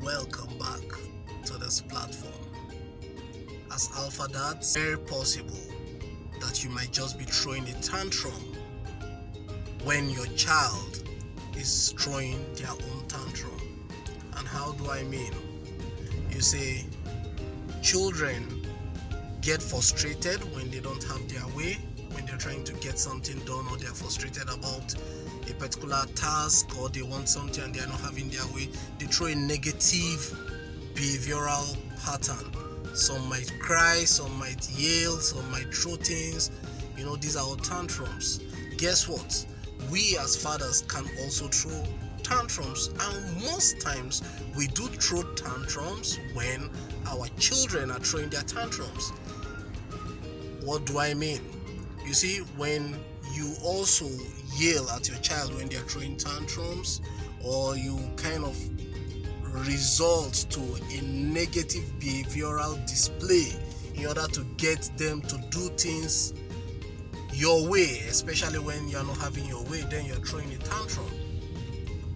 welcome back to this platform. As Alpha Dad, it's very possible that you might just be throwing a tantrum when your child is throwing their own tantrum. And how do I mean? You see, children get frustrated when they don't have their way, when they're trying to get something done, or they're frustrated about a particular task, or they want something and they're not having their way. They throw a negative behavioral pattern. Some might cry, some might yell, some might throw things. These are all tantrums. Guess what? We as fathers can also throw tantrums, and most times we do throw tantrums when our children are throwing their tantrums. What do I mean? You see, when you also yell at your child when they're throwing tantrums, or you kind of result to a negative behavioral display in order to get them to do things your way, especially when you're not having your way, then you're throwing a tantrum.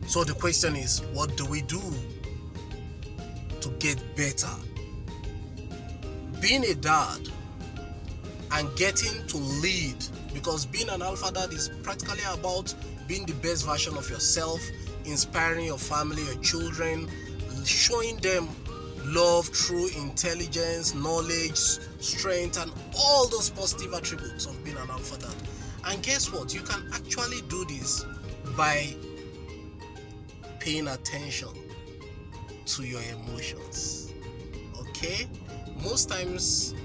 So the question is, what do we do to get better? Being a dad and getting to lead, because being an alpha dad is practically about being the best version of yourself, inspiring your family, your children, showing them love through intelligence, knowledge, strength, and all those positive attributes of being an alpha dad. And guess what? You can actually do this by paying attention to your emotions. Okay? Most times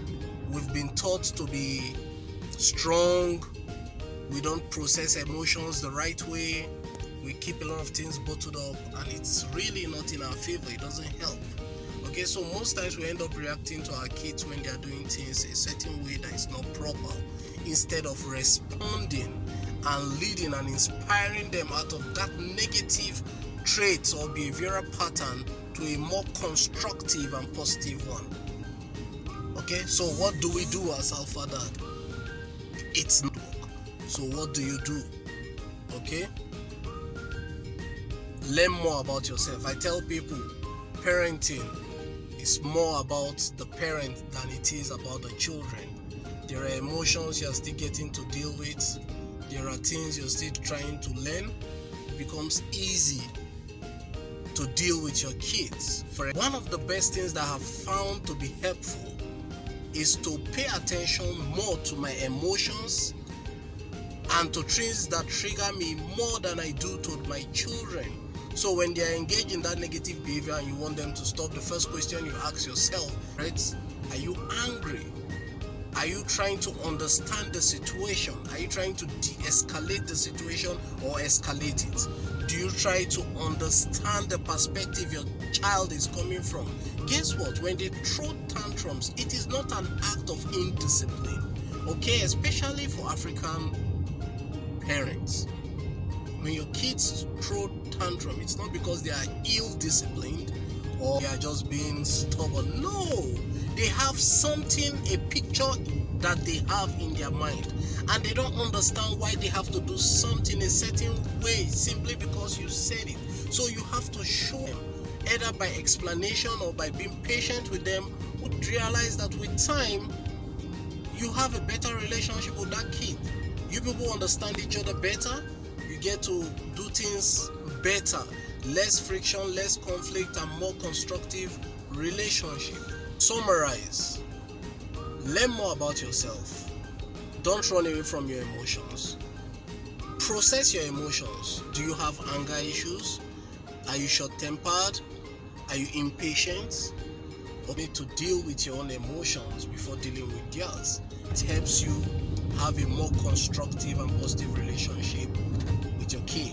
we've been taught to be strong. We don't process emotions the right way. We keep a lot of things bottled up, and it's really not in our favor. It doesn't help. Okay, so most times we end up reacting to our kids when they are doing things a certain way that is not proper, instead of responding and leading and inspiring them out of that negative traits or behavioral pattern to a more constructive and positive one. Okay, so what do we do as alpha dad? It's not work. So what do you do? Okay, learn more about yourself. I tell people, parenting is more about the parent than it is about the children. There are emotions you're still getting to deal with. There are things you're still trying to learn. It becomes easy to deal with your kids. One of the best things that I have found to be helpful is to pay attention more to my emotions and to things that trigger me more than I do to my children. So when they are engaged in that negative behavior and you want them to stop, the first question you ask yourself, right? Are you angry? Are you trying to understand the situation? Are you trying to de-escalate the situation or escalate it? Do you try to understand the perspective your child is coming from? Guess what? When they throw tantrums, it is not an act of indiscipline. Okay, especially for African parents. When your kids throw tantrum, it's not because they are ill-disciplined or they are just being stubborn. No, they have something, a picture that they have in their mind, and they don't understand why they have to do something a certain way simply because you said it. So you have to show them, either by explanation or by being patient with them, would realize that with time you have a better relationship with that kid. You people understand each other better. You get to do things better, less friction, less conflict, and more constructive relationship. Summarize. Learn more about yourself. Don't run away from your emotions. Process your emotions. Do you have anger issues? Are you short-tempered? Are you impatient? Or need to deal with your own emotions before dealing with theirs? It helps you have a more constructive and positive relationship with your kid.